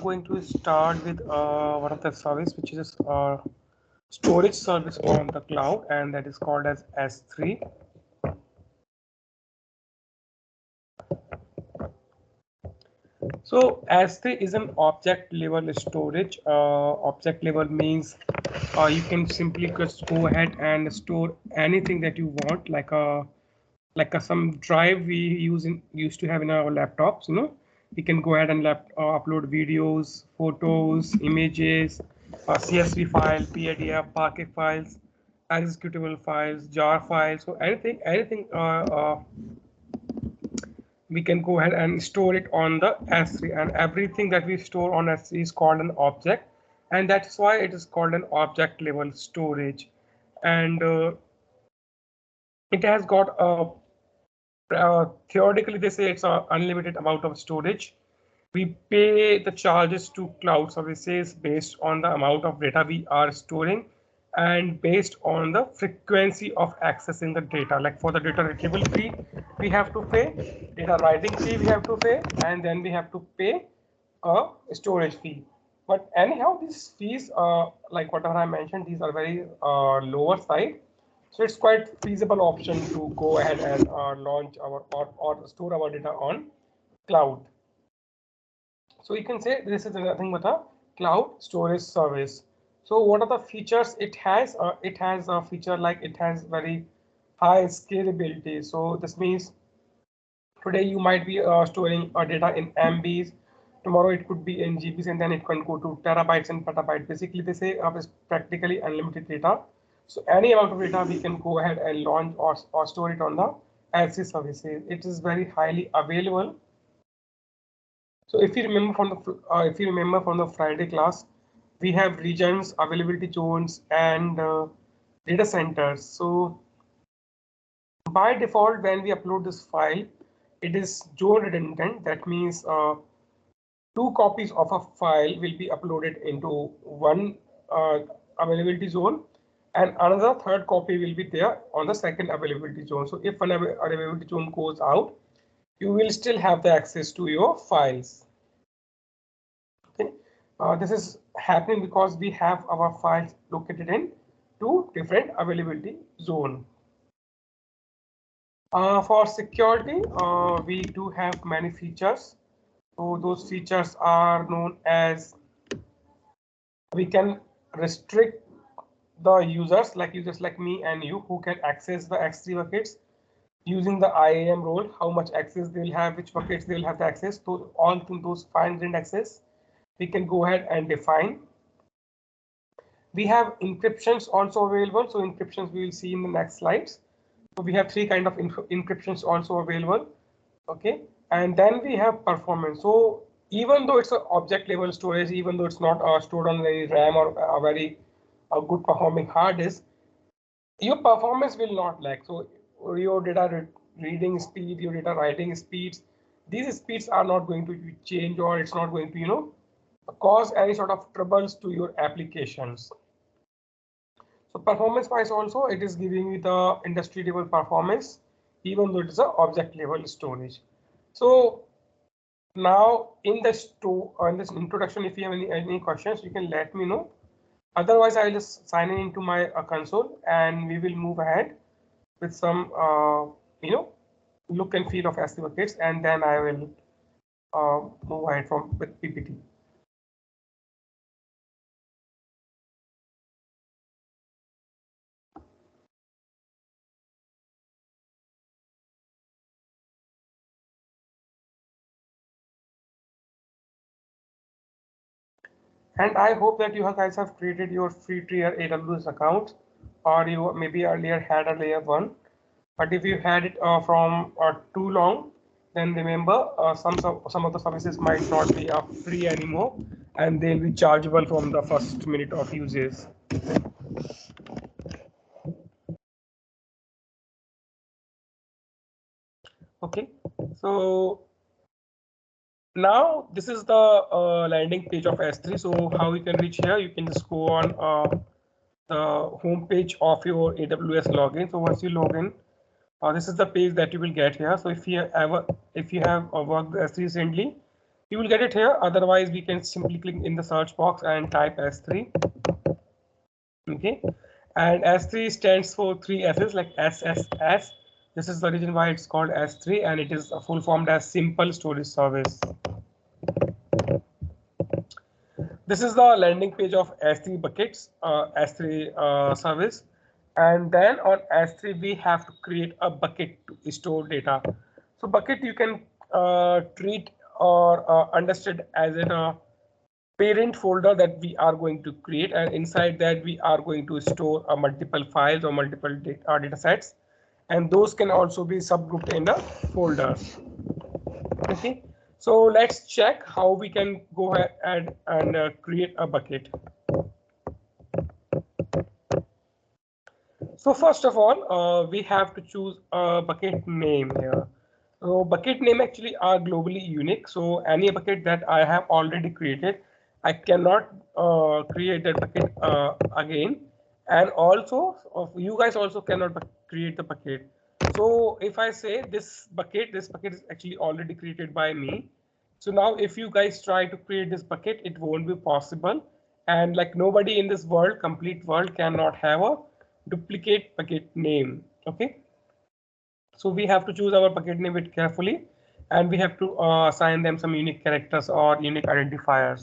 going to start with one of the service, which is storage service on the cloud, and that is called as S3. So S3 is an object level storage. Object level means you can simply just go ahead and store anything that you want, like some drive we used to have in our laptops. We can go ahead and upload videos, photos, images, CSV file, PDF, Parquet files, executable files, jar files. So anything we can go ahead and store it on the S3, and everything that we store on S3 is called an object, and that's why it is called an object level storage. And it has got a theoretically, they say it's an unlimited amount of storage. We pay the charges to cloud services based on the amount of data we are storing and based on the frequency of accessing the data. Like for the data retrieval fee, we have to pay, data writing fee we have to pay, and then we have to pay a storage fee. But anyhow, these fees, like whatever I mentioned, these are very lower side. So it's quite feasible option to go ahead and launch our or store our data on cloud. So you can say this is nothing but a cloud storage service. So what are the features it has? It has a feature like it has very high scalability. So this means today you might be storing data in MBs. Tomorrow it could be in GBs, and then it can go to terabytes and petabytes. Basically, they say it's practically unlimited data. So any amount of data we can go ahead and launch or store it on the S3 services. It is very highly available. So if you remember from the Friday class, we have regions, availability zones, and data centers. So by default, when we upload this file, it is zone redundant. That means 2 copies of a file will be uploaded into one availability zone, and another third copy will be there on the second availability zone. So if an availability zone goes out, you will still have the access to your files. Okay, this is happening because we have our files located in 2 different availability zone. For security, we do have many features. So those features are known as, we can restrict the users like me and you who can access the S3 buckets using the IAM role, how much access they will have, which buckets they will have the access to, all to those fine-grained access. We can go ahead and define. We have encryptions also available. So encryptions we will see in the next slides. So we have 3 kind of encryptions also available. Okay, and then we have performance. So even though it's an object level storage, even though it's not stored on any RAM or a very good performing hard disk, your performance will not lag. So your data reading speed, your data writing speeds, these speeds are not going to change, or it's not going to cause any sort of troubles to your applications. So performance wise also, it is giving you the industry level performance, even though it is an object level storage. So now in this introduction, if you have any questions, you can let me know. Otherwise, I'll just sign in into my console, and we will move ahead with some look and feel of S3 buckets, and then I will move ahead with PPT. And I hope that you guys have created your free tier AWS account, or you maybe earlier had a layer 1. But if you had it from too long, then remember some of the services might not be free anymore, and they'll be chargeable from the first minute of usage. Okay, so now this is the landing page of S3. So how you can reach here? You can just go on the home page of your AWS login. So once you log in, this is the page that you will get here. So if you have worked with S3 recently, You will get it here. Otherwise, we can simply click in the search box and type S3. Okay, and S3 stands for three S's, like SSS. This is the reason why it's called S3, and it is full formed as Simple Storage Service. This is the landing page of S3 buckets, S3 service. And then on S3, we have to create a bucket to store data. So bucket you can treat or understand as a parent folder that we are going to create, and inside that we are going to store multiple files or multiple data sets, and those can also be subgrouped in a folders. Okay, so let's check how we can go ahead and create a bucket. So first of all, we have to choose a bucket name here. So bucket name actually are globally unique. So any bucket that I have already created, I cannot create that bucket again. And also, you guys also cannot create the bucket. So if I say this bucket is actually already created by me. So now if you guys try to create this bucket, it won't be possible. And like nobody in this world, complete world, cannot have a duplicate bucket name. Okay. So we have to choose our bucket name it carefully, and we have to assign them some unique characters or unique identifiers.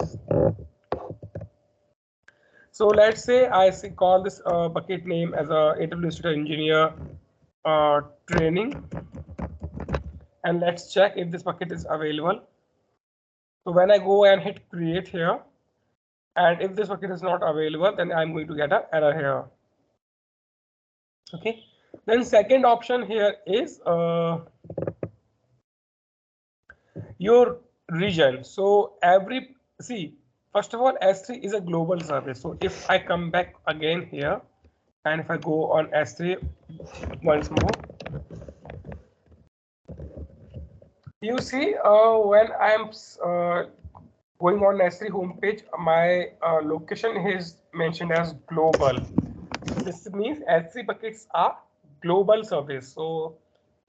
So let's say I call this bucket name as a AWS Data Engineer training, and let's check if this bucket is available. So when I go and hit create here, and if this bucket is not available, then I'm going to get an error here. Okay. Then second option here is your region. So first of all, S3 is a global service. So if I come back again here, and if I go on S3 once more, you see when I'm going on S3 homepage, my location is mentioned as global. This means S3 buckets are global service. So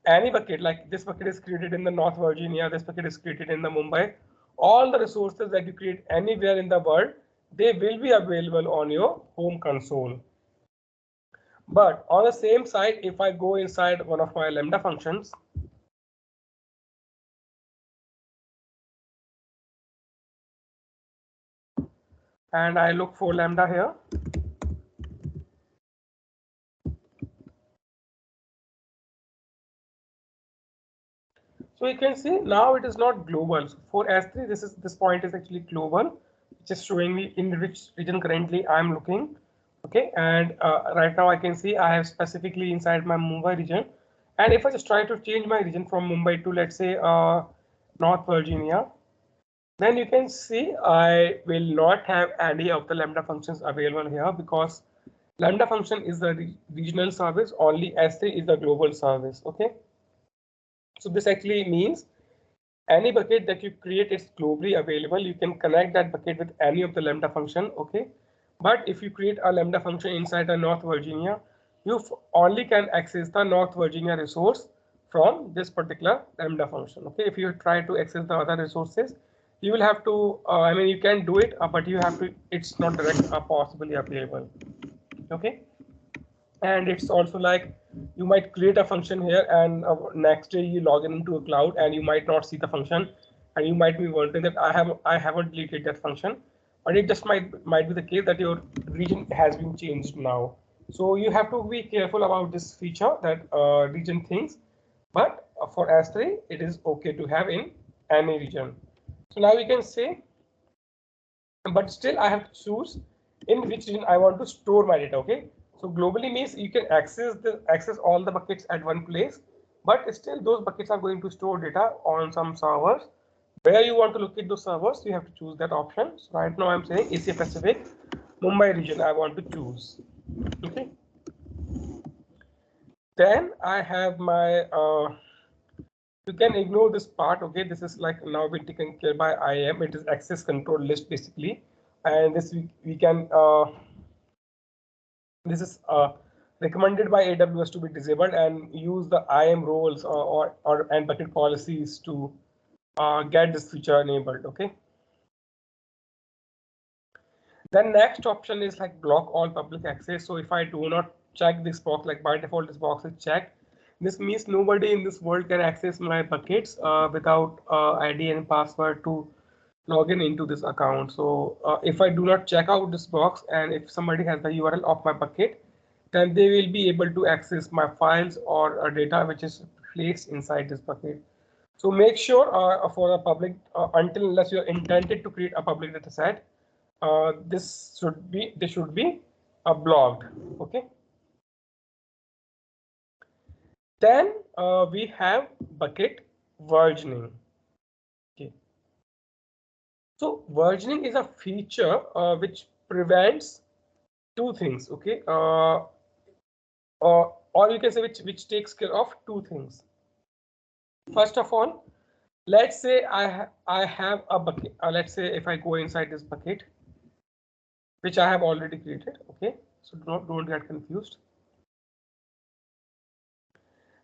any bucket, like this bucket is created in the North Virginia, this bucket is created in the Mumbai, all the resources that you create anywhere in the world, they will be available on your home console. But on the same side, if I go inside one of my Lambda functions, and I look for Lambda here, so you can see now it is not global. So for S3, this point is actually global, which is showing me in which region currently I'm looking. Okay, and right now I can see I have specifically inside my Mumbai region, and if I just try to change my region from Mumbai to, let's say, North Virginia, then you can see I will not have any of the Lambda functions available here, because Lambda function is the regional service, only S3 is the global service. Okay. So this actually means any bucket that you create is globally available. You can connect that bucket with any of the Lambda function. Okay. But if you create a Lambda function inside a North Virginia, you only can access the North Virginia resource from this particular Lambda function. Okay. If you try to access the other resources, you will have to, I mean, you can do it, but you have to, it's not direct possibly available. Okay. And it's also like you might create a function here, and next day you log into a cloud and you might not see the function, and you might be wondering that I haven't deleted that function, but it just might be the case that your region has been changed now. So you have to be careful about this feature, that region things, but for S3 it is okay to have in any region. So now you can say, but still I have to choose in which region I want to store my data. Okay. So globally means you can access all the buckets at one place, but still those buckets are going to store data on some servers. Where you want to look at those servers, you have to choose that option. So right now I'm saying Asia Pacific, Mumbai region I want to choose. Okay. Then I have my you can ignore this part. Okay, this is like now been taken care by IAM. It is access control list basically, and this we can this is recommended by AWS to be disabled, and use the IAM roles and bucket policies to get this feature enabled. Okay. Then next option is like block all public access. So if I do not check this box, like by default this box is checked, this means nobody in this world can access my buckets without ID and password to log in into this account. So if I do not check out this box, and if somebody has the URL of my bucket, then they will be able to access my files or data which is placed inside this bucket. So make sure for a public until unless you are intended to create a public data set, this should be blocked. Okay. Then we have bucket versioning. Okay. So versioning is a feature which prevents two things. Okay. Or you can say which takes care of two things. First of all, let's say I have a bucket. Let's say if I go inside this bucket, which I have already created. Okay, so don't get confused.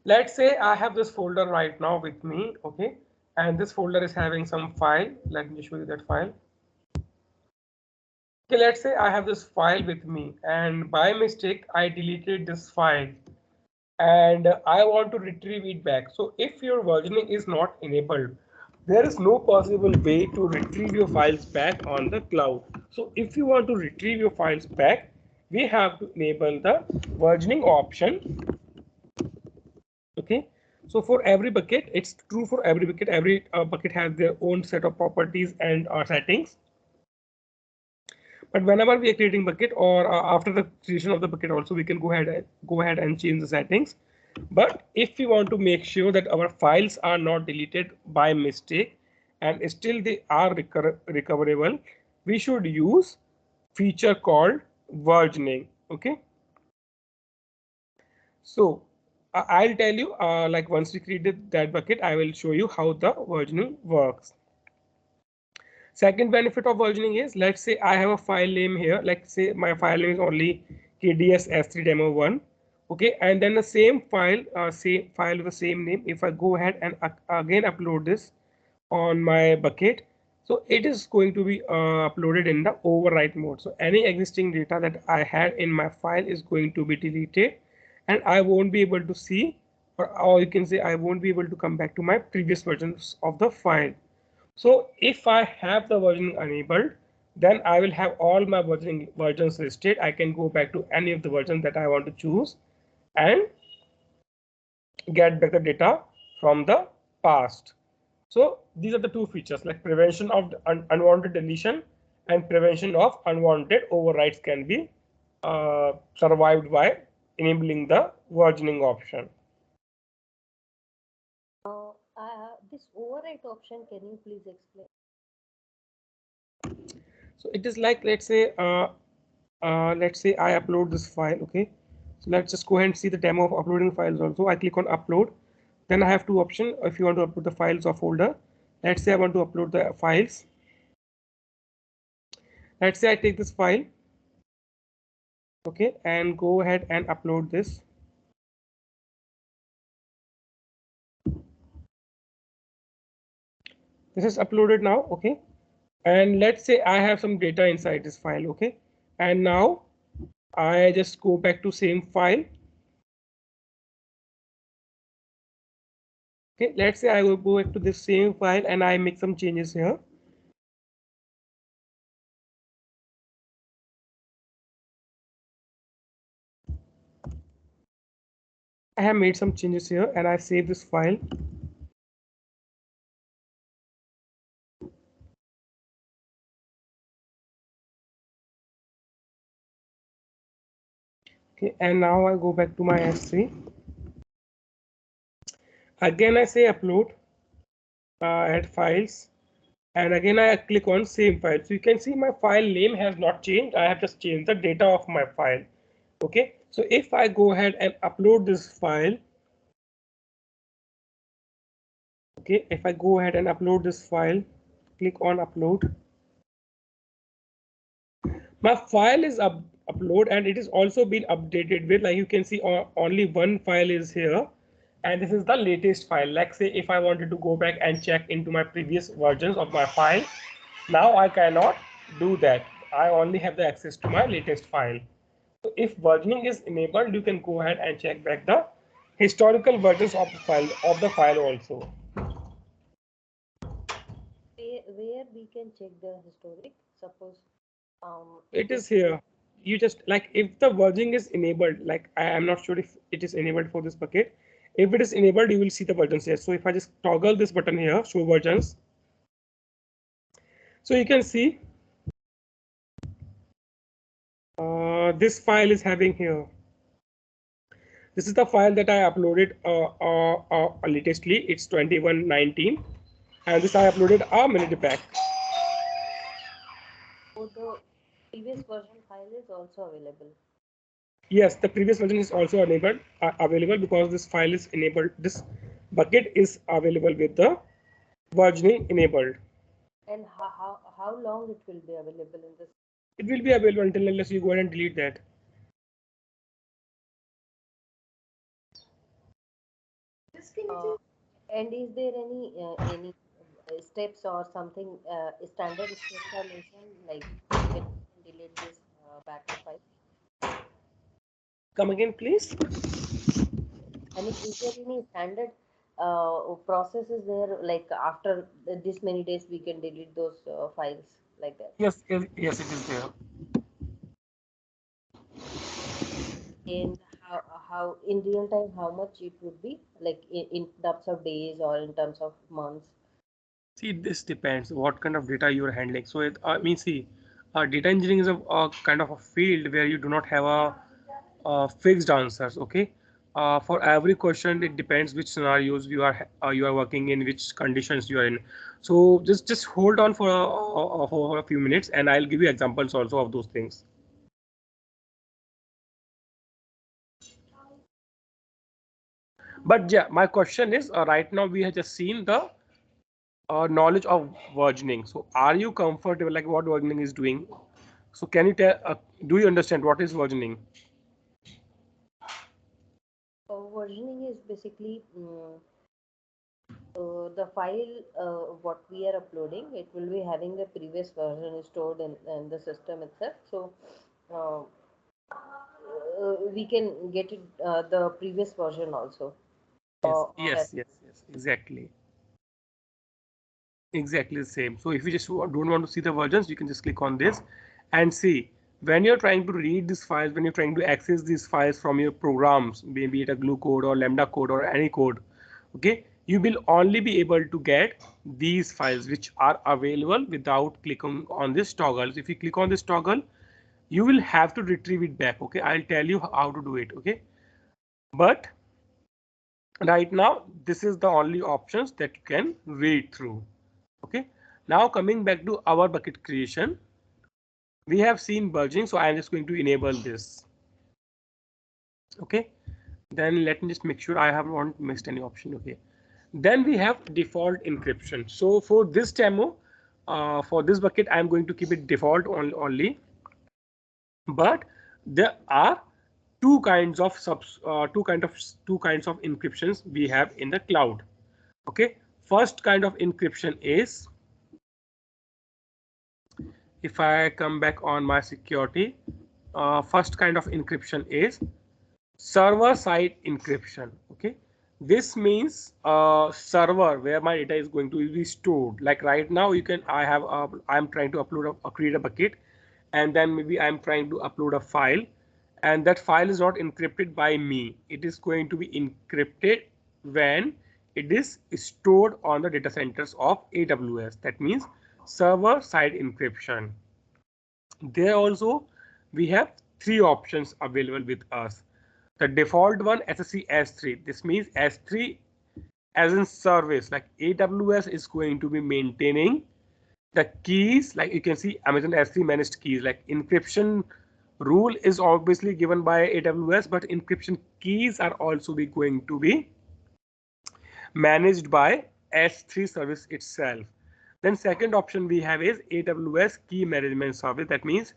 Let's say I have this folder right now with me. Okay, and this folder is having some file. Let me show you that file. Okay, let's say I have this file with me, and by mistake I deleted this file, and I want to retrieve it back. So if your versioning is not enabled, there is no possible way to retrieve your files back on the cloud. So if you want to retrieve your files back, we have to enable the versioning option. Okay, so for every bucket, it's true for every bucket. Every bucket has their own set of properties and settings. But whenever we are creating bucket, or after the creation of the bucket also, we can go ahead and change the settings. But if we want to make sure that our files are not deleted by mistake and still they are recoverable, we should use feature called versioning. Okay, so I'll tell you like once we created that bucket, I will show you how the versioning works. Second benefit of versioning is, let's say I have a file name here, like say my file name is only KDS S3 demo 1. Okay, and then the same file with the same name, if I go ahead and again upload this on my bucket, so it is going to be uploaded in the overwrite mode. So any existing data that I had in my file is going to be deleted, and I won't be able to see, or you can say I won't be able to come back to my previous versions of the file. So if I have the version enabled, then I will have all my versions listed. I can go back to any of the versions that I want to choose and get back the data from the past. So these are the two features, like prevention of unwanted deletion and prevention of unwanted overwrites can be survived by enabling the versioning option. This overwrite option, can you please explain? So it is like, let's say I upload this file. Okay, so let's just go ahead and see the demo of uploading files also. I click on upload, then I have two options. If you want to upload the files or folder, let's say I want to upload the files. Let's say I take this file, okay, and go ahead and upload this. This is uploaded now. Okay, and let's say I have some data inside this file. Okay, and now I just go back to same file. Okay, let's say I will go back to the same file and I make some changes here. I have made some changes here and I save this file. Okay, and now I go back to my S3. Again, I say upload, add files, and again I click on same file. So you can see my file name has not changed. I have just changed the data of my file. Okay, so if I go ahead and upload this file, okay, if I go ahead and upload this file, click on upload, my file is upload and it is also been updated with, like you can see only one file is here, and this is the latest file. Like say if I wanted to go back and check into my previous versions of my file, now I cannot do that. I only have the access to my latest file. So if versioning is enabled, you can go ahead and check back the historical versions of the file also. Where we can check the historic? Suppose It is here. You just like if the versioning is enabled, like I am not sure if it is enabled for this bucket. If it is enabled, you will see the versions here. So if I just toggle this button here, show versions, so you can see this file is having here. This is the file that I uploaded latestly. It's 2119, and this I uploaded a minute back. so the previous version file is also available. Yes, the previous version is also enabled available because this file is enabled. This bucket is available with the versioning enabled. And how long it will be available in this? It will be available until unless you go ahead and delete that. And is there any steps or something standard steps are mentioned, like when you can delete this backup file? Come again, please. And is there any standard process is there, like after this many days we can delete those files like that? Yes, yes, it is there. And how in real time how much it would be, like in terms of days or in terms of months? See, this depends what kind of data you are handling. So I mean, see, data engineering is a kind of a field where you do not have fixed answers. Okay, for every question, it depends which scenarios you are working in, which conditions you are in. So just hold on for a few minutes, and I'll give you examples also of those things. But yeah, my question is right now we have just seen the knowledge of versioning. So are you comfortable like what versioning is doing? So can you tell, do you understand what is versioning? Versioning is basically the file what we are uploading, it will be having the previous version stored in the system itself. So uh, we can get it the previous version also. Yes, That. yes, yes, yes, exactly. Exactly the same. So if you just don't want to see the versions, you can just click on this and see when you're trying to read these files, when you're trying to access these files from your programs, maybe it a glue code or lambda code or any code, okay, you will only be able to get these files which are available without clicking on this toggle. So if you click on this toggle, you will have to retrieve it back. Okay, I'll tell you how to do it. Okay, but right now this is the only options that you can read through. Okay, now coming back to our bucket creation, we have seen versioning, so I am just going to enable this. Okay, then let me just make sure I have not missed any option. Okay, then we have default encryption. So for this demo, for this bucket, I am going to keep it default only, but there are two kinds of encryptions we have in the cloud. Okay, first kind of encryption is, if I come back on my security, first kind of encryption is server side encryption. Okay, this means server where my data is going to be stored. Like right now, I'm trying to create a bucket, and then maybe I'm trying to upload a file, and that file is not encrypted by me. It is going to be encrypted when it is stored on the data centers of AWS. That means server side encryption. There also we have three options available with us. The default one, SSE S3. This means S3 as in service, like AWS is going to be maintaining the keys. Like you can see Amazon S3 managed keys, like encryption rule is obviously given by AWS, but encryption keys are also going to be managed by S3 service itself. Then second option we have is AWS key management service. That means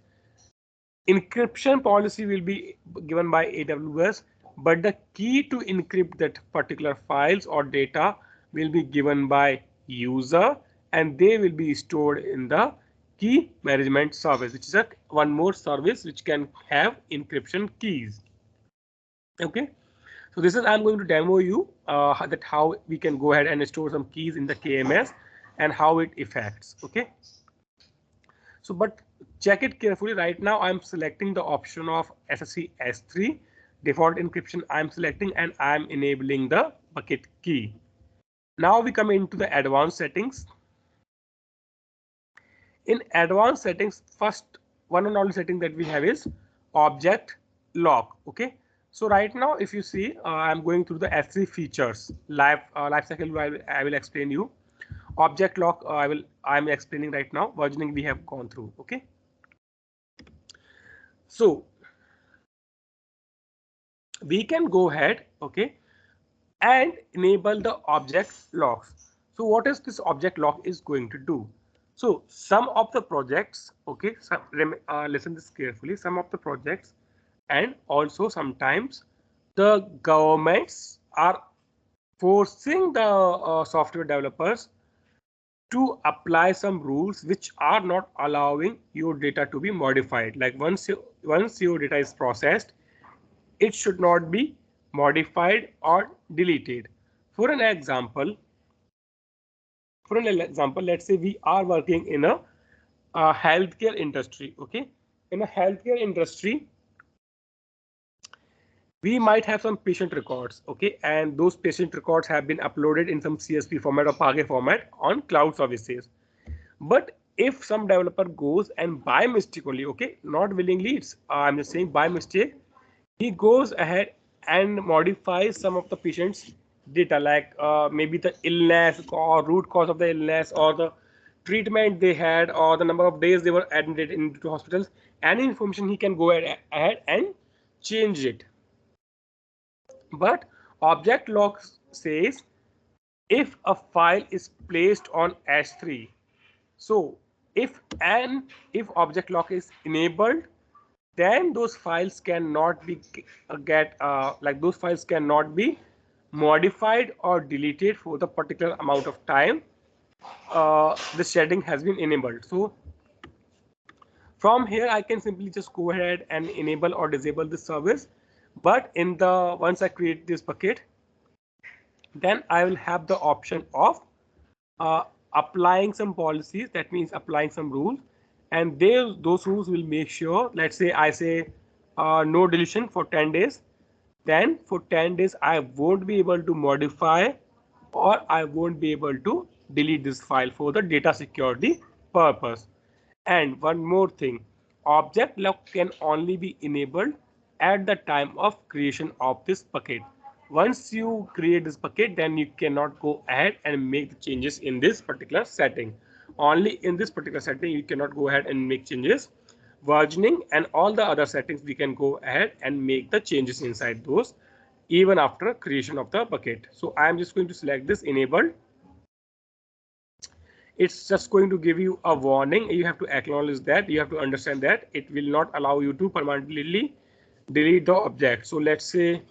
encryption policy will be given by AWS, but the key to encrypt that particular files or data will be given by user, and they will be stored in the key management service, which is a one more service which can have encryption keys. Okay, so this is I'm going to demo you that how we can go ahead and store some keys in the KMS and how it affects. Okay, so but check it carefully. Right now I'm selecting the option of SSC S3 default encryption. I'm selecting and I'm enabling the bucket key. Now we come into the advanced settings. In advanced settings, first one and only setting that we have is object lock. Okay, so right now if you see I'm going through the S3 features life cycle. I will explain you. Object lock I'm explaining right now. Versioning we have gone through. Okay, so we can go ahead, okay, and enable the object locks. So what is this object lock is going to do? So some of the projects, okay, listen this carefully, some of the projects and also sometimes the governments are forcing the software developers to apply some rules which are not allowing your data to be modified. Like once your data is processed, it should not be modified or deleted. For an example, let's say we are working in a healthcare industry. Okay, in a healthcare industry, we might have some patient records. Okay, and those patient records have been uploaded in some CSV format or PAGE format on cloud services. But if some developer goes and by mistake only, okay, not willingly, it's I'm just saying by mistake, he goes ahead and modifies some of the patient's data, like maybe the illness or root cause of the illness or the treatment they had or the number of days they were admitted into hospitals. Any information he can go ahead and change it. But object lock says if a file is placed on S3, so if object lock is enabled, then those files cannot be those files cannot be modified or deleted for the particular amount of time this setting has been enabled. So from here I can simply just go ahead and enable or disable this service. But in the once I create this bucket, then I will have the option of uh, applying some policies. That means applying some rules, and those rules will make sure, let's say I say no deletion for 10 days, then for 10 days I won't be able to modify or I won't be able to delete this file for the data security purpose. And one more thing, object lock can only be enabled at the time of creation of this bucket. Once you create this bucket, then you cannot go ahead and make the changes in this particular setting. Only in this particular setting you cannot go ahead and make changes. Versioning and all the other settings we can go ahead and make the changes inside those even after creation of the bucket. So I am just going to select this enabled. It's just going to give you a warning. You have to acknowledge that, you have to understand that it will not allow you to permanently delete the object. So let's say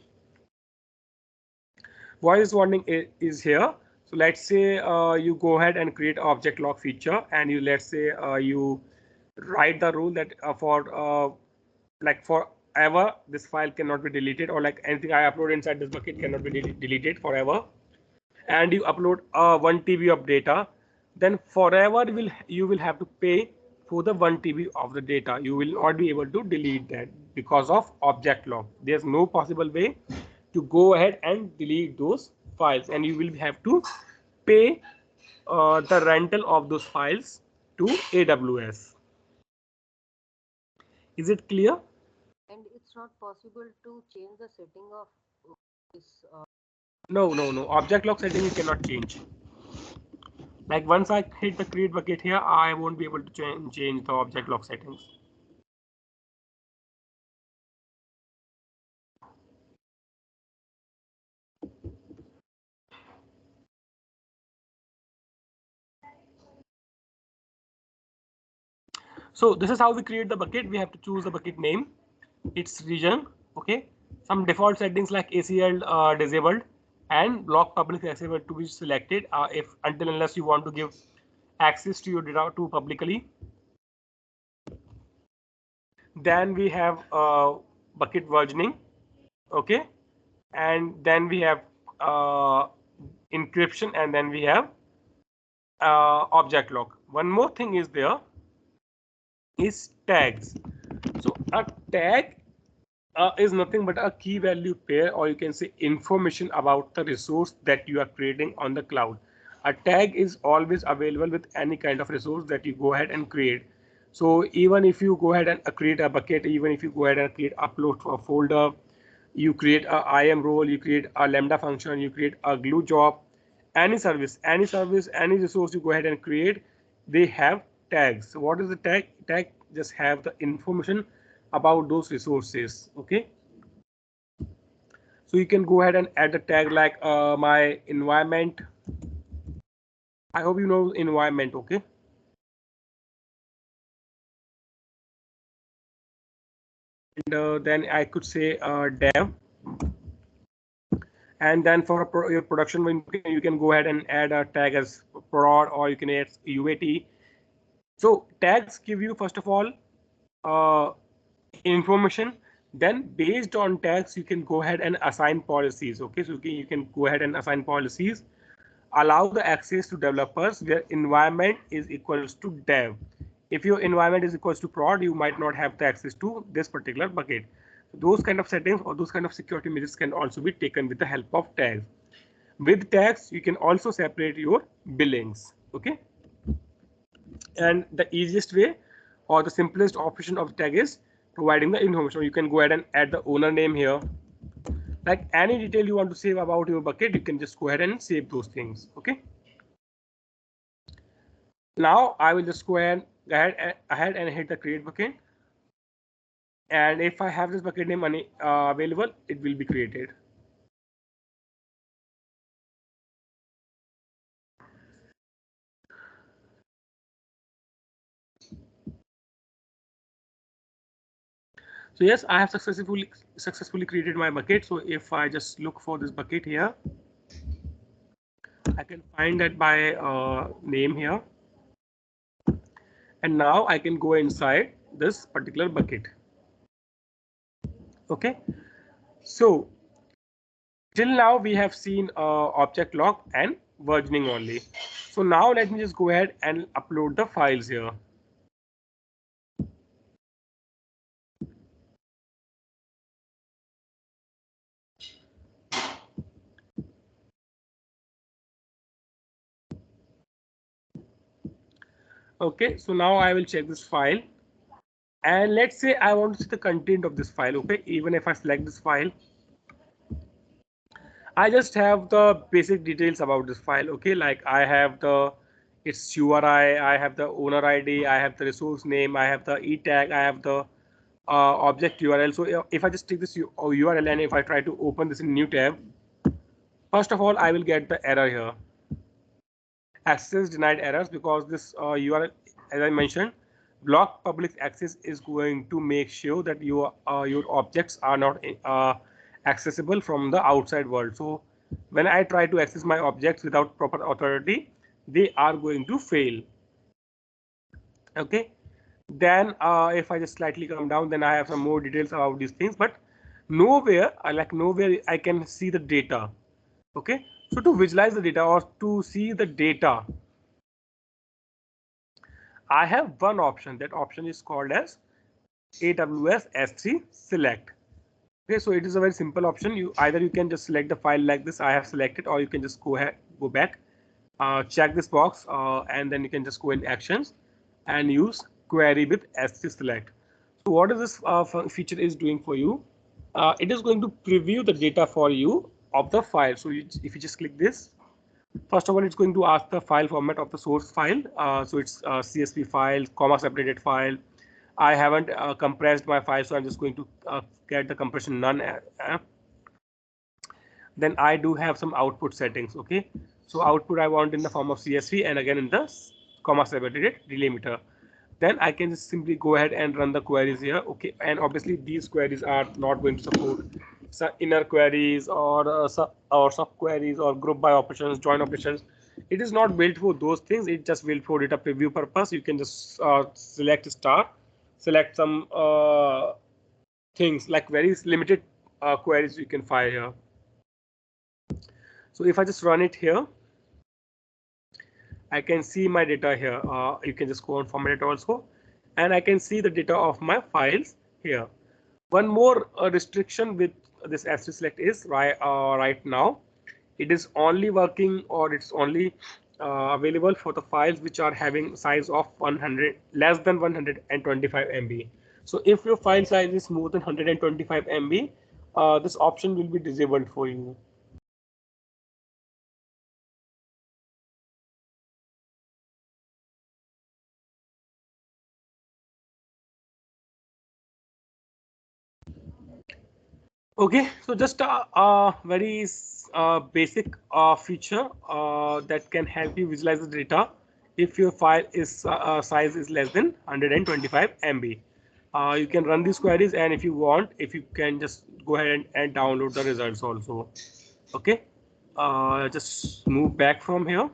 why this warning is here. So let's say you go ahead and create object lock feature, and you let's say you write the rule that like forever this file cannot be deleted, or like anything I upload inside this bucket cannot be deleted forever, and you upload 1 TB of data, then forever you will have to pay for the 1 TB of the data. You will not be able to delete that because of object lock. There's no possible way to go ahead and delete those files, and you will have to pay the rental of those files to AWS. Is it clear? And it's not possible to change the setting of this. No. Object lock setting you cannot change. Like once I hit the create bucket here, I won't be able to change the object lock settings. So this is how we create the bucket. We have to choose the bucket name, its region, okay, Some default settings like ACL disabled and block public accessible to be selected if until unless you want to give access to your data to publicly. Then we have bucket versioning, okay, and then we have encryption, and then we have object lock. One more thing is there is tags. So a tag is nothing but a key value pair, or you can say information about the resource that you are creating on the cloud. A tag is always available with any kind of resource that you go ahead and create. So even if you go ahead and create a bucket, even if you go ahead and create upload to a folder, you create a IAM role, you create a Lambda function, you create a glue job, any service, any resource you go ahead and create, they have tags. So what is the tag? Tag just have the information about those resources. Okay. So you can go ahead and add a tag like my environment. I hope you know environment. Okay. And then I could say dev. And then for your production, you can go ahead and add a tag as prod, or you can add UAT. So tags give you first of all information. Then based on tags, you can go ahead and assign policies. Okay, so you can go ahead and assign policies. Allow the access to developers where environment is equals to dev. If your environment is equals to prod, you might not have the access to this particular bucket. Those kind of settings or those kind of security measures can also be taken with the help of tags. With tags, you can also separate your billings. Okay. And the easiest way or the simplest option of tag is providing the information. You can go ahead and add the owner name here. Like any detail you want to save about your bucket, you can just go ahead and save those things. Okay. Now I will just go ahead and hit the create bucket. And if I have this bucket name available, it will be created. So yes, I have successfully created my bucket. So if I just look for this bucket here, I can find that by name here. And now I can go inside this particular bucket. Okay. So till now we have seen object lock and versioning only. So now let me just go ahead and upload the files here. Okay, so now I will check this file, and let's say I want to see the content of this file. Okay, even if I select this file, I just have the basic details about this file. Okay, like I have its URI, I have the owner ID, I have the resource name, I have the e tag, I have the object URL. So if I just take this URL and if I try to open this in new tab, first of all I will get the error here, access denied errors, because this URL, as I mentioned, block public access is going to make sure that your objects are not accessible from the outside world. So when I try to access my objects without proper authority, they are going to fail. Okay. Then if I just slightly come down, then I have some more details about these things, but nowhere I can see the data. Okay. So to visualize the data or to see the data, I have one option. That option is called as AWS S3 select. Okay, so it is a very simple option. You can just select the file like this. I have selected, or you can just go back, check this box, and then you can just go in actions and use query with S3 select. So what is this feature is doing for you? It is going to preview the data for you of the file. So if you just click this, first of all, it's going to ask the file format of the source file. So it's a CSV file, comma separated file. I haven't compressed my file, so I'm just going to get the compression none. Then I do have some output settings. Okay, so output I want in the form of CSV and again in the comma separated delimiter. Then I can just simply go ahead and run the queries here. Okay, and obviously these queries are not going to support inner queries or sub queries or group by operations, join operations. It is not built for those things. It just built for data preview purpose. You can just select star, select some things like very limited queries you can fire here. So if I just run it here, I can see my data here. You can just go on format it also, and I can see the data of my files here. One more restriction with this S3 select is right now, it is only working or it's only available for the files which are having size of 100 less than 125 MB. So if your file size is more than 125 MB, this option will be disabled for you. Okay, so just a very basic feature that can help you visualize the data if your file is size is less than 125 MB. You can run these queries, and if you want, if you can just go ahead and download the results also. Okay, just move back from here.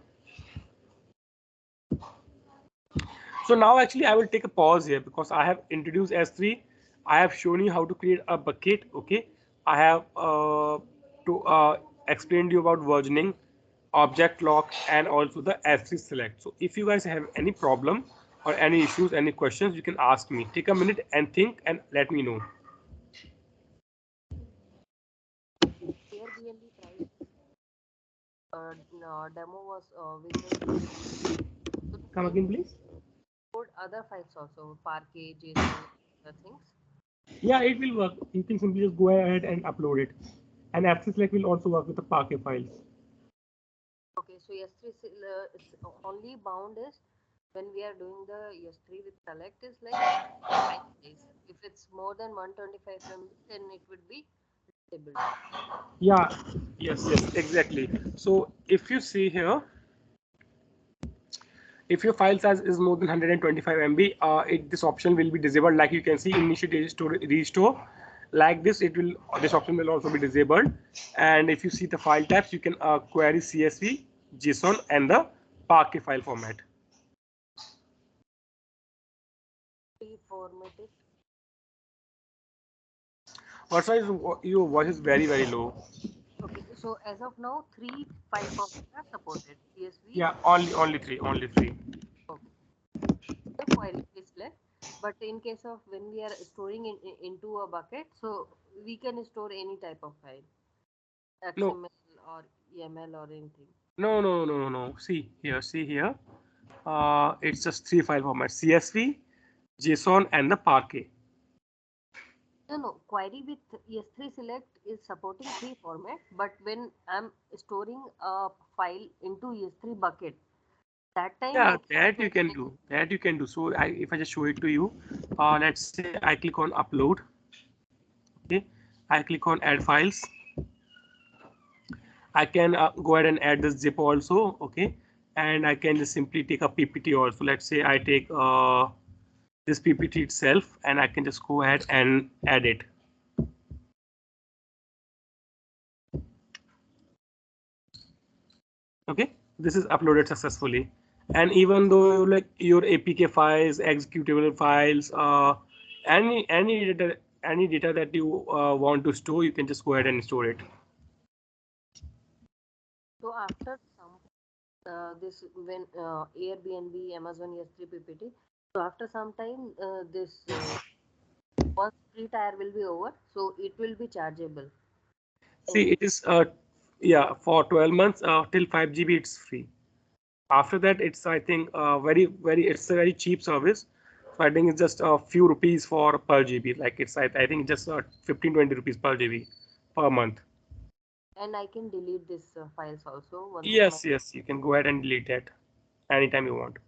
So now actually I will take a pause here because I have introduced S3. I have shown you how to create a bucket. Okay, I have to explain to you about versioning, object lock, and also the S3 select. So if you guys have any problem or any issues, any questions, you can ask me. Take a minute and think and let me know. Airbnb price demo was we can Come again, please. put other files also, Parquet, JSON, other things. Yeah, it will work. You can simply just go ahead and upload it. And S3 select will also work with the Parquet files. Okay, so S3 it's only bound is when we are doing the S3 with select is like file size. If it's more than 125 MB, then it would be disabled. Yeah, yes, exactly. So if you see here, if your file size is more than 125 MB, this option will be disabled. Like you can see, initiate restore. Like this, this option will also be disabled. And if you see the file types, you can query CSV, JSON, and the Parquet file format. Reformat it. What size? Your voice is very low. Okay, so as of now, three file formats are supported. CSV. Yeah, only three, only three. Okay. The query is left, but in case of when we are storing into a bucket, so we can store any type of file, No, XML or YAML or anything. no. See here. It's just three file formats: CSV, JSON, and the Parquet. No. Query with S3 select is supporting three format, but when I'm storing a file into S3 bucket, that time Yeah, I cannot that you make can any. do. That you can do. So if I just show it to you, let's say I click on upload. Okay, I click on add files. I can go ahead and add the zip also. Okay, and I can just simply take a PPT also. Let's say I take this PPT itself, and I can just go ahead and add it. Okay, this is uploaded successfully. And even though like your APK files, executable files, any data that you want to store, you can just go ahead and store it. So after some this when Airbnb, Amazon S3 PPT. So after some time, this once free tier will be over, so it will be chargeable. See, it is yeah, for 12 months till 5 GB it's free. After that, it's I think very it's a very cheap service. So I think it's just a few rupees for per GB. Like I think just 15-20 rupees per GB per month. And I can delete this files also once my. Yes, you can go ahead and delete that anytime you want.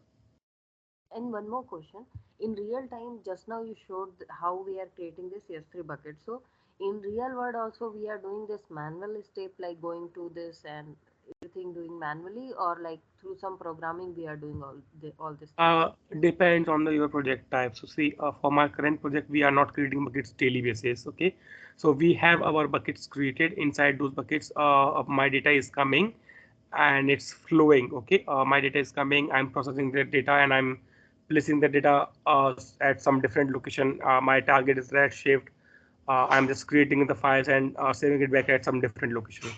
And one more question. In real time, just now you showed how we are creating this S3 bucket. So in real world also we are doing this manual step like going to this and with everything doing manually, or like through some programming we are doing all these Uh, things? Depends on your project type. So see, for my current project, we are not creating buckets daily basis. Okay, so we have our buckets created. Inside those buckets, my data is coming, and it's flowing. Okay, my data is coming. I'm processing the data, and I'm placing the data at some different location. My target is Redshift. I'm just creating the files and saving it back at some different location.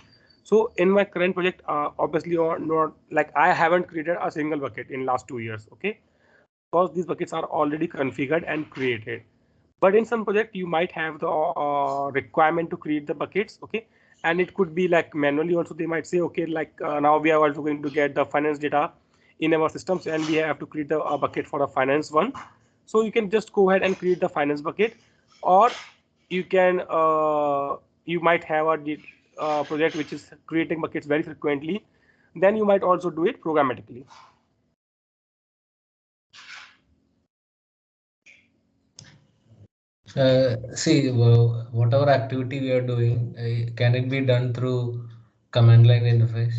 So in my current project, obviously, or not, like I haven't created a single bucket in last 2 years. Okay, because these buckets are already configured and created. But in some project, you might have the requirement to create the buckets. Okay, and it could be like manually also. They might say, okay, like now we are also going to get the finance data in our systems, and we have to create the bucket for the finance one. So you can just go ahead and create the finance bucket, or you can you might have a project which is creating buckets very frequently. Then you might also do it programmatically. See, whatever activity we are doing, can it be done through command line interface?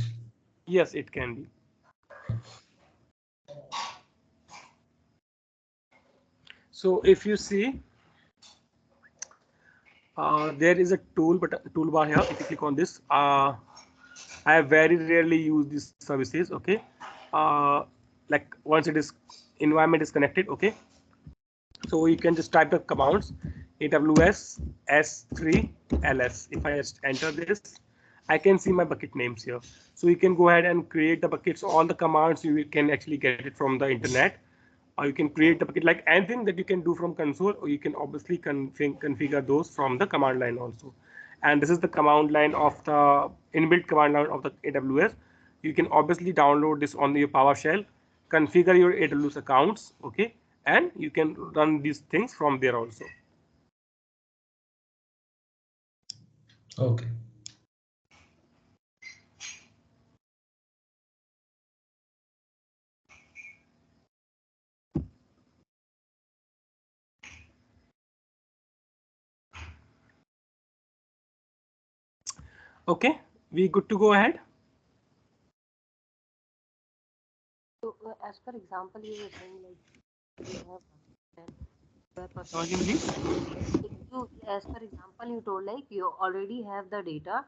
Yes, it can be. So if you see, there is a toolbar here. If you click on this, I very rarely use these services. Okay, like once it is environment is connected. Okay, so you can just type the commands AWS S3 LS. If I just enter this, I can see my bucket names here. So you can go ahead and create the buckets. All the commands you can actually get it from the internet. Or you can create the bucket, like anything that you can do from console, or you can obviously configure those from the command line also. And this is the command line of the inbuilt command line of the AWS. You can obviously download this on your PowerShell, configure your AWS accounts, okay, and you can run these things from there also. Okay. Okay, we good to go ahead. So, as per example, you were saying like you have Sorry, please. as per example, you told like you already have the data,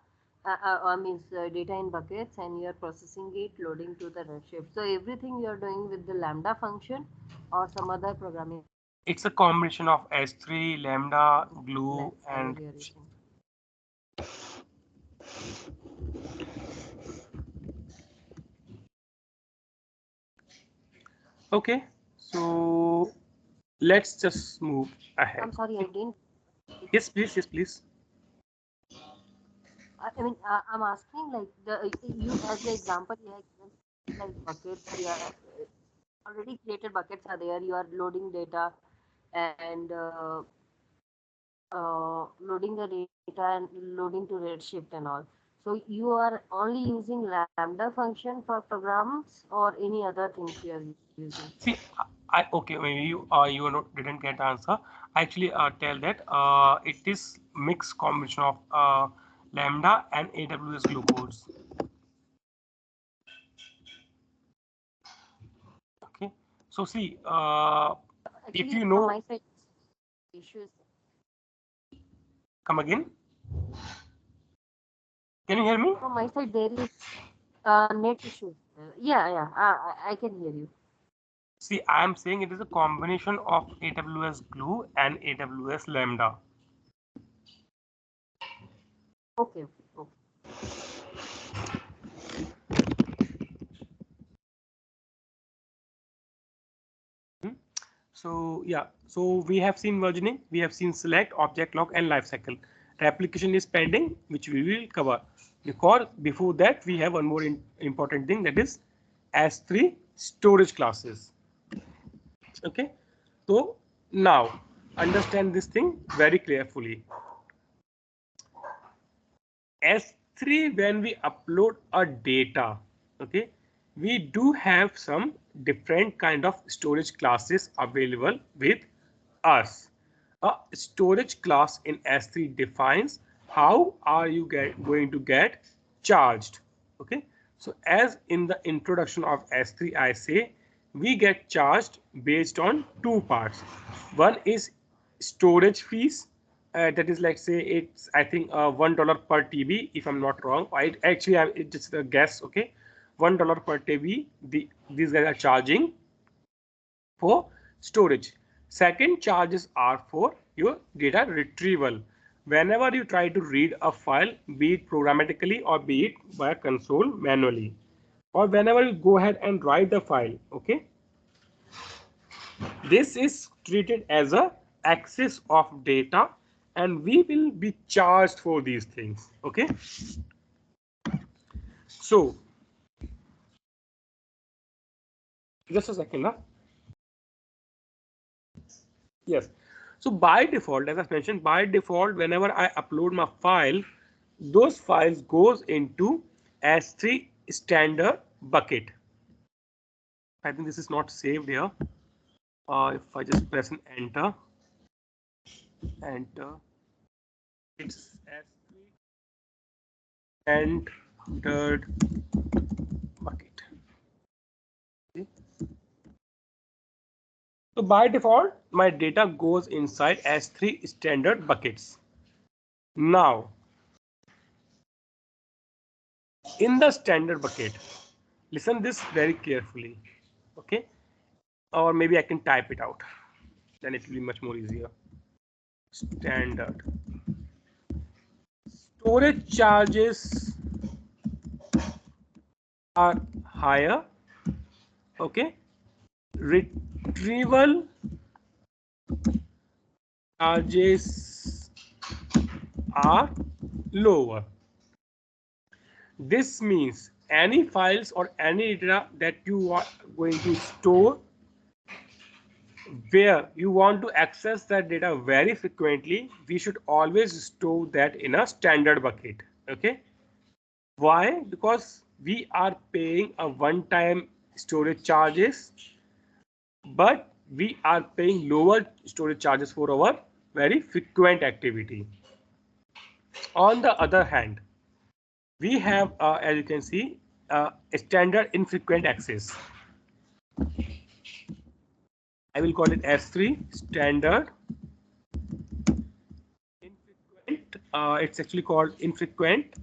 means data in buckets, and you are processing it, loading to the Redshift. So everything you are doing with the Lambda function or some other programming It's a combination of S3, Lambda, Glue, and language you are using. okay. So let's just move ahead. I'm sorry, I didn't. Yes, please. Yes, please. I mean, I'm asking like you as the example you have given, like buckets. You are already created buckets are there. You are loading data and loading the data and loading to Redshift and all. So you are only using Lambda function for programs or any other things you are using? See, I okay. Maybe you not, didn't get the answer. I actually tell that it is mixed combination of Lambda and AWS Glue codes. Okay. So see, if Actually, you from know, my side, issues. come again. Can you hear me? From my side, there is net issue. Yeah, I can hear you. See, I am saying it is a combination of AWS Glue and AWS Lambda. Okay, okay. Hmm. So yeah, so we have seen versioning, we have seen select, object lock, and lifecycle. Replication is pending, which we will cover. Because before that, we have one more important thing, that is S3 storage classes. Okay, so now understand this thing very carefully. S3, when we upload a data, okay, we do have some different kind of storage classes available with us. A storage class in S3 defines how are you going to get charged. Okay, So as in the introduction of S3, I say we get charged based on two parts. One is storage fees. That is like say it's I think $1 per TB if I'm not wrong. It's just a guess. Okay, $1 per TB. These guys are charging for storage. Second charges are for your data retrieval. Whenever you try to read a file, be it programmatically or be it via console manually, or whenever you go ahead and write the file, okay, this is treated as a access of data and we will be charged for these things. Okay, so just a second. Yes. So by default, as I mentioned, by default, whenever I upload my file, those files goes into S3 standard bucket. I think this is not saved here. If I just press an enter, it's S3 standard bucket. Okay. So by default, my data goes inside S3 standard buckets. Now, in the standard bucket, listen this very carefully. Okay, or maybe I can type it out, then it will be much more easier. Standard storage charges are higher. Okay, retrieval charges are lower. This means any files or any data that you are going to store where you want to access that data very frequently, we should always store that in a standard bucket. Okay, why? Because we are paying a one-time storage charges, but we are paying lower storage charges for our very frequent activity. On the other hand, we have, as you can see, a standard infrequent access. I will call it S3 standard infrequent. It's actually called infrequent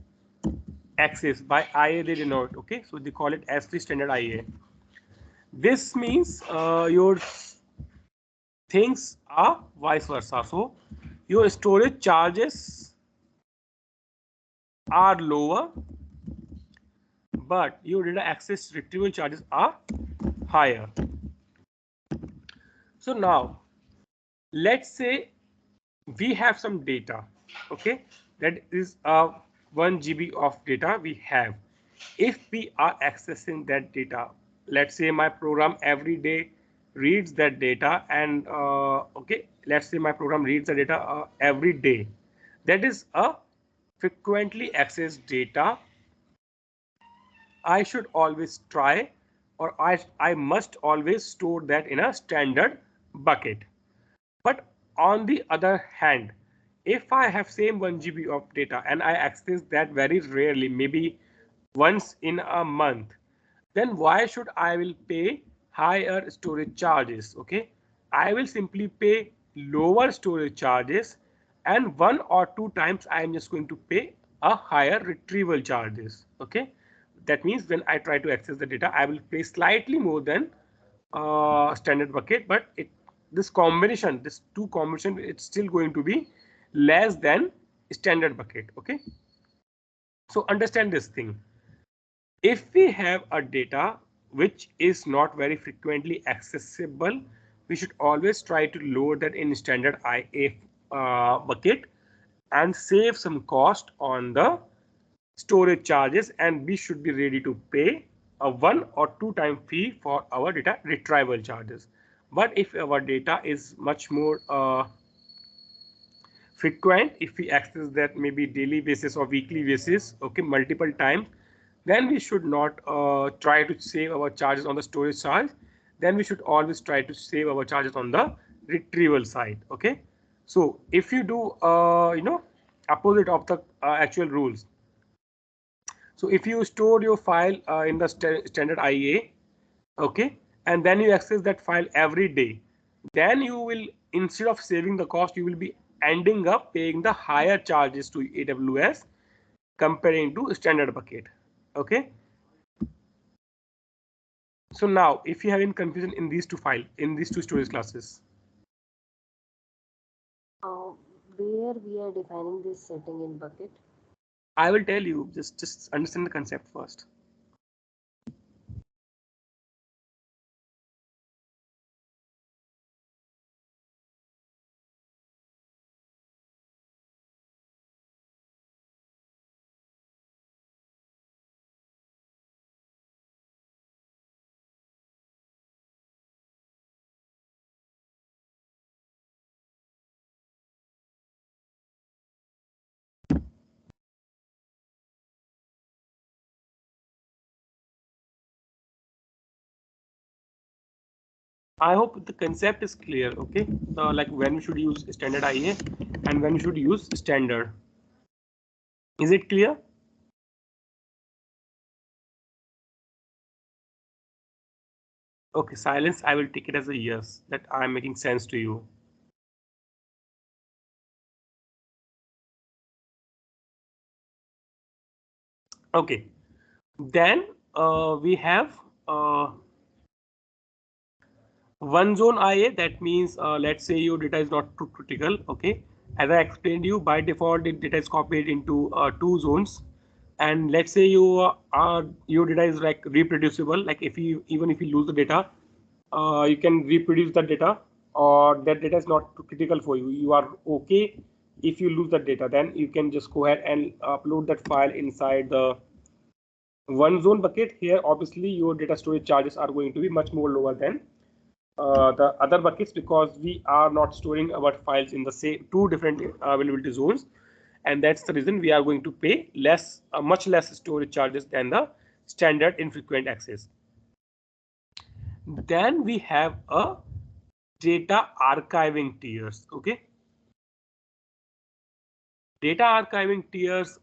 access. By IA they denote. Okay, so they call it S3 standard IA. This means your things are vice versa. So your storage charges are lower, but your data access retrieval charges are higher. So now let's say we have some data, okay, that is 1 GB of data we have. If we are accessing that data, let's say my program every day reads that data and okay, let's say my program reads the data every day. That is a frequently accessed data. I should always try, or I must always store that in a standard bucket. But on the other hand, if I have same 1 GB of data and I access that very rarely, maybe once in a month, then why should I will pay higher storage charges? Okay, I will simply pay lower storage charges, and one or two times I am just going to pay a higher retrieval charges. Okay, that means when I try to access the data, I will pay slightly more than standard bucket, but this combination, this two combination, it's still going to be less than standard bucket. Okay, so understand this thing. If we have a data which is not very frequently accessible, we should always try to load that in standard IA bucket and save some cost on the storage charges, and we should be ready to pay a 1 or 2 time fee for our data retrieval charges. But if our data is much more frequent, if we access that maybe daily basis or weekly basis, okay, multiple times, then we should not try to save our charges on the storage charge. Then we should always try to save our charges on the retrieval side. Okay, so if you do opposite of the actual rules, So if you store your file in the standard IA, okay, and then you access that file every day, then you will, instead of saving the cost, you will be ending up paying the higher charges to AWS comparing to standard bucket. Okay. So now if you have any confusion in these two storage classes, Where we are defining this setting in bucket? I will tell you, just understand the concept first. I hope the concept is clear. Okay, like when we should use standard IA and when we should use standard. Is it clear? Okay, silence. I will take it as a yes, that I'm making sense to you. Okay, then we have one zone IA. That means let's say your data is not too critical. Okay, as I explained you, by default, data is copied into two zones. And let's say your data is like reproducible. Like if you even if you lose the data, you can reproduce the data, or that data is not too critical for you. You are okay if you lose the data, then you can just go ahead and upload that file inside the one zone bucket. Here, obviously, your data storage charges are going to be much more lower than the other buckets, because we are not storing our files in the same two different availability zones, and that's the reason we are going to pay less, much less storage charges than the standard infrequent access. Then we have a data archiving tiers. Okay, data archiving tiers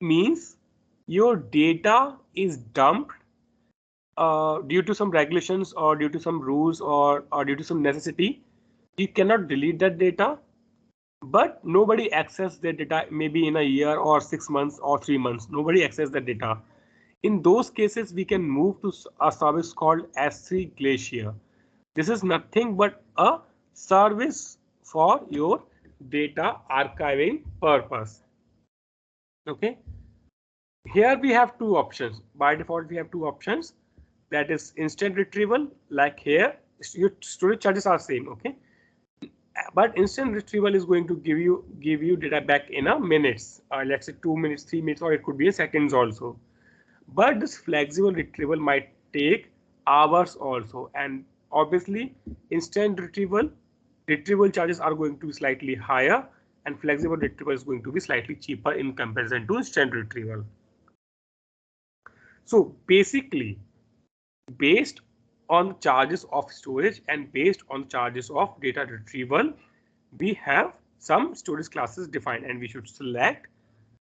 means your data is dumped due to some regulations or due to some rules or due to some necessity. You cannot delete that data, but nobody access their data maybe in a year or 6 months or 3 months. Nobody access the data. In those cases, we can move to a service called S3 Glacier. This is nothing but a service for your data archiving purpose. Okay. Here we have two options. By default, we have two options. That is instant retrieval. Like here, your storage charges are same. Okay, but instant retrieval is going to give you data back in a minutes. Let's say 2 minutes, 3 minutes, or it could be a seconds also. But this flexible retrieval might take hours also, and obviously instant retrieval charges are going to be slightly higher, and flexible retrieval is going to be slightly cheaper in comparison to instant retrieval. So basically, based on charges of storage and based on charges of data retrieval, we have some storage classes defined, and we should select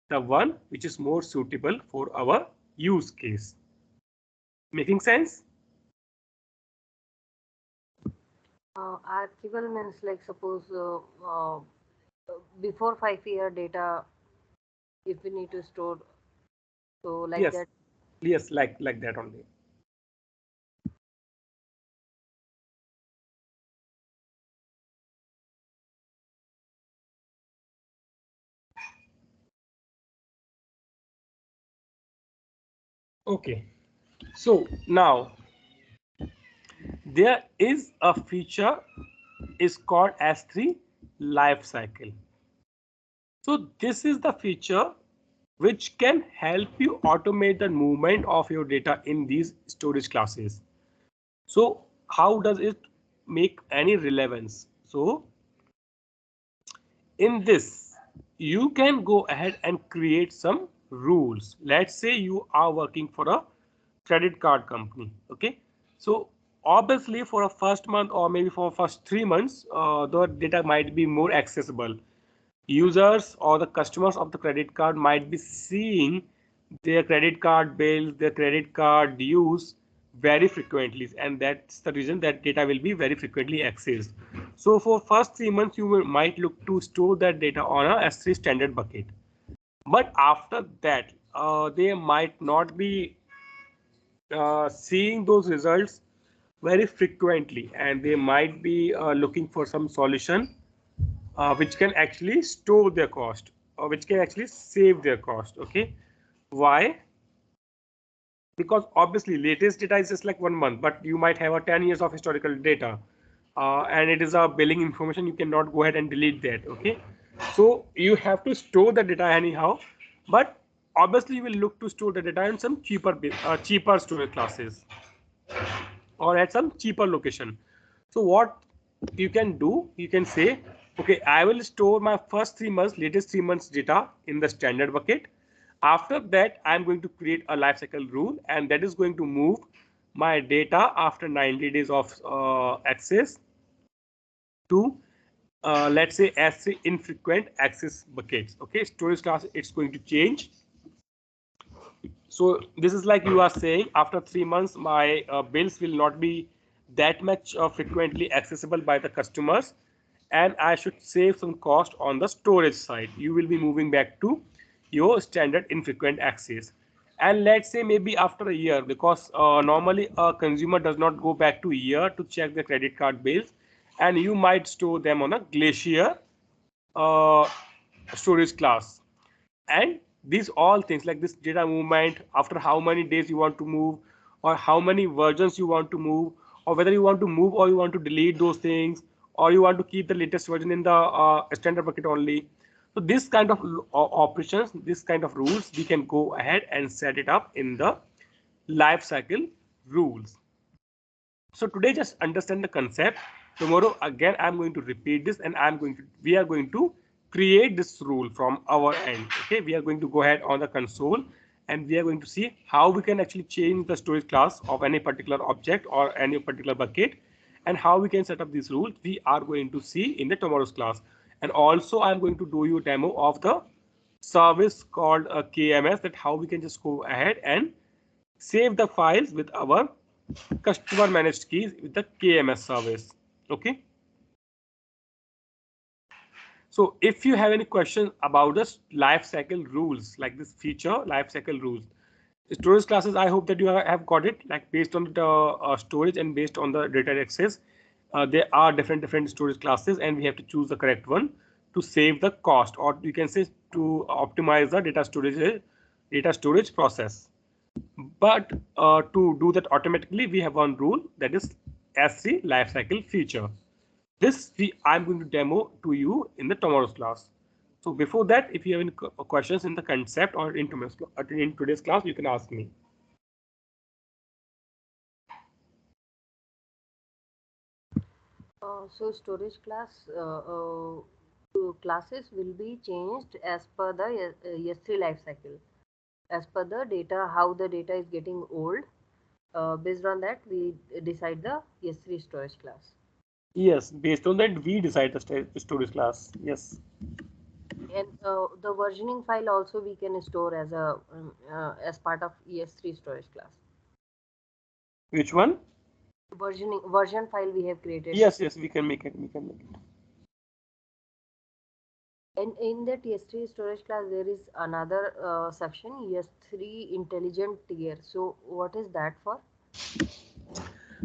the one which is more suitable for our use case. Making sense? Archival means like suppose before 5 year data, if we need to store, so like Yes. that. Yes, like that only. Okay. So now there is a feature is called S3 life cycle. So this is the feature which can help you automate the movement of your data in these storage classes. So how does it make any relevance? So in this, you can go ahead and create some rules. Let's say you are working for a credit card company. Okay, so obviously for a first month or maybe for first 3 months, the data might be more accessible. users or the customers of the credit card might be seeing their credit card bills, their credit card use very frequently, and that's the reason that data will be very frequently accessed. So for first 3 months, you might look to store that data on a S3 standard bucket. But after that, they might not be seeing those results very frequently, and they might be looking for some solution which can actually store their cost, or which can actually save their cost. Okay, why? Because obviously latest data is just like 1 month, but you might have a 10 years of historical data, and it is a billing information. You cannot go ahead and delete that. Okay, so you have to store the data anyhow, but obviously you will look to store the data in some cheaper storage classes, or at some cheaper location. So what you can do, you can say, okay, I will store my first 3 months, latest 3 months data in the standard bucket. After that, I'm going to create a lifecycle rule, and that is going to move my data after 90 days of access to let's say S3 infrequent access buckets. Okay, storage class, it's going to change. So this is like you are saying, after 3 months, my bills will not be that much frequently accessible by the customers, and I should save some cost on the storage side. You will be moving back to your standard infrequent access. And let's say maybe after a year, because normally a consumer does not go back to a year to check the credit card bills, and you might store them on a glacier uh, storage class. And these all things like this data movement, after how many days you want to move, or how many versions you want to move, or whether you want to move or you want to delete those things, or you want to keep the latest version in the standard bucket only. So this kind of operations, this kind of rules, we can go ahead and set it up in the life cycle rules. So today just understand the concept. Tomorrow again I'm going to repeat this, and we are going to create this rule from our end. Okay, we are going to go ahead on the console, and we are going to see how we can actually change the storage class of any particular object or any particular bucket, and how we can set up these rules. We are going to see in the tomorrow's class. And also I'm going to do you a demo of the service called a KMS, that how we can just go ahead and save the files with our customer managed keys with the KMS service. Okay. So if you have any questions about this lifecycle rules, like this feature lifecycle rules, storage classes, I hope that you have got it. Like based on the storage and based on the data access, there are different storage classes, and we have to choose the correct one to save the cost, or you can say to optimize the data storage process. But to do that automatically, we have one rule, that is S3 lifecycle feature. This I'm going to demo to you in the tomorrow's class. So before that, if you have any questions in the concept or in today's class, you can ask me. So storage classes will be changed as per the S3 life cycle, as per the data, how the data is getting old. Based on that, we decide the S3 storage class. Yes, based on that, we decide the storage class. Yes. And the versioning file also we can store as a as part of ES3 storage class. Which one? Version file we have created. Yes, yes, we can make it. We can make it. And in the ES3 storage class, there is another section, ES3 intelligent tier. So what is that for?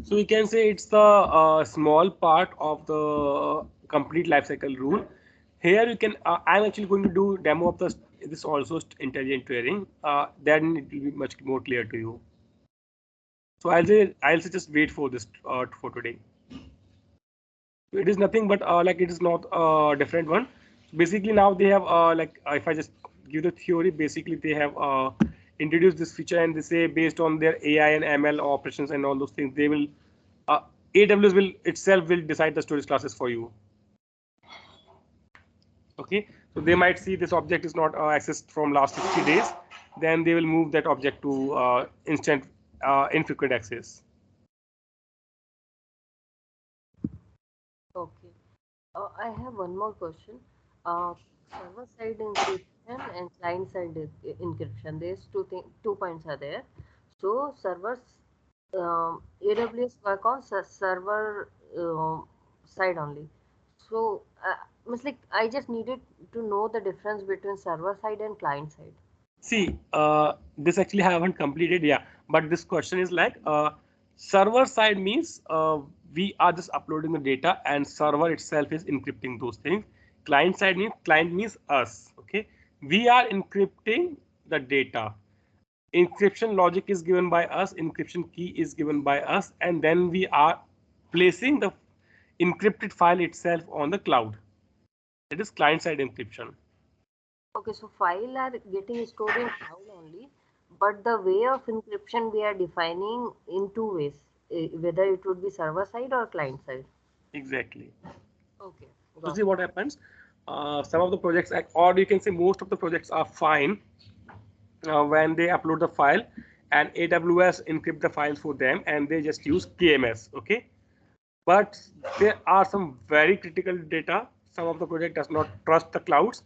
So we can say it's the small part of the complete lifecycle rule. Here you can. I'm actually going to do demo of this also intelligent tiering. Then it will be much more clear to you. So I'll say just wait for this for today. It is nothing but like it is not a different one. Basically now they have like if I just give the theory, basically they have introduced this feature, and they say based on their AI and ML operations and all those things, they will AWS will itself will decide the storage classes for you. Okay, so they might see this object is not accessed from last 60 days, then they will move that object to instant infrequent access. Okay. I have one more question. Server side encryption and client side encryption. There's two points are there. So servers, AWS work on server side only. So it's like I just needed to know the difference between server side and client side. See, this actually haven't completed, yeah. But this question is like, server side means we are just uploading the data, and server itself is encrypting those things. Client means us. Okay, we are encrypting the data. Encryption logic is given by us. Encryption key is given by us, and then we are placing the encrypted file itself on the cloud. It is client side encryption. Okay, so file are getting stored in cloud only, but the way of encryption we are defining in two ways, whether it would be server side or client side. Exactly. Okay, So got see what happens. Some of the projects, or you can say most of the projects, are fine when they upload the file, and AWS encrypt the files for them, and they just use KMS. Okay, but there are some very critical data. Some of the project does not trust the clouds.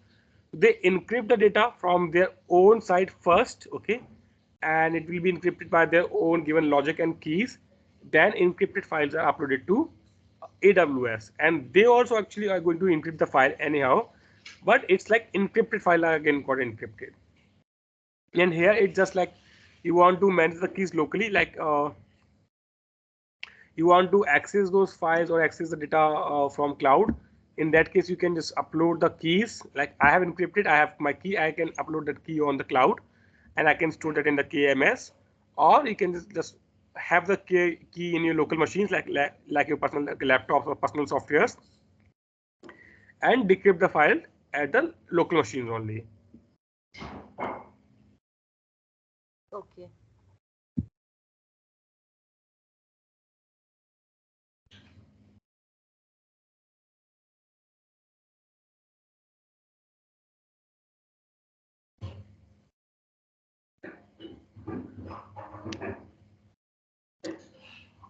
They encrypt the data from their own side first. Okay, and it will be encrypted by their own given logic and keys. Then encrypted files are uploaded to AWS, and they also actually are going to encrypt the file anyhow, but it's like encrypted file are again got encrypted. And here it's just like you want to manage the keys locally, like you want to access those files or access the data from cloud. In that case, you can just upload the keys. Like I have encrypted, I have my key, I can upload that key on the cloud, and I can store that in the KMS. Or you can just have the key in your local machines, like your personal laptops or personal softwares, and decrypt the file at the local machines only. okay.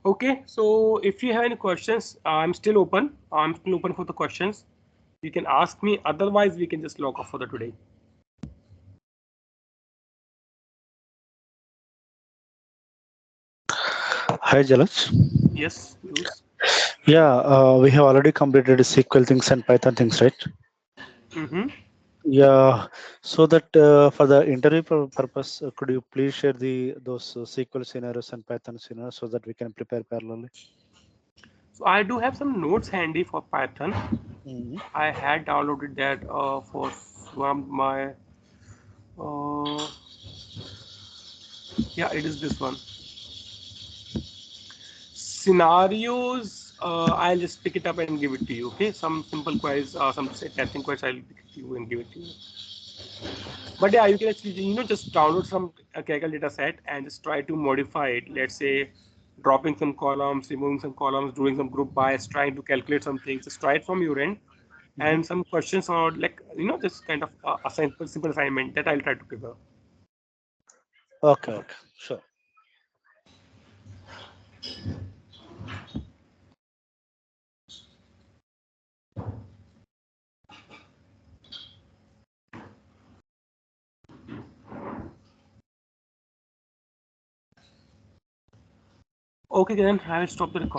Okay, so if you have any questions, I'm still open. I'm still open for the questions. You can ask me. Otherwise, we can just log off for the today. Hi, Jalaj. Yes, Bruce. Yeah, we have already completed SQL things and Python things, right? Mm-hmm. Yeah, so that for the interview purpose, could you please share those SQL scenarios and Python scenarios so that we can prepare parallelly? So I do have some notes handy for Python. Mhm. I had downloaded that for one of my. Uh, yeah, it is this one. Scenarios. I'll just pick it up and give it to you. Okay, some simple queries, some say testing queries. I'll pick it to you and give it to you. But yeah, you can actually just download some Kaggle data set and just try to modify it. Let's say dropping some columns, removing some columns, doing some group bias, trying to calculate some things. Just try it from your end, Mhm. and some questions or like just kind of a simple assignment that I'll try to prepare. Okay, okay, sure. Okay, then I will stop the recording.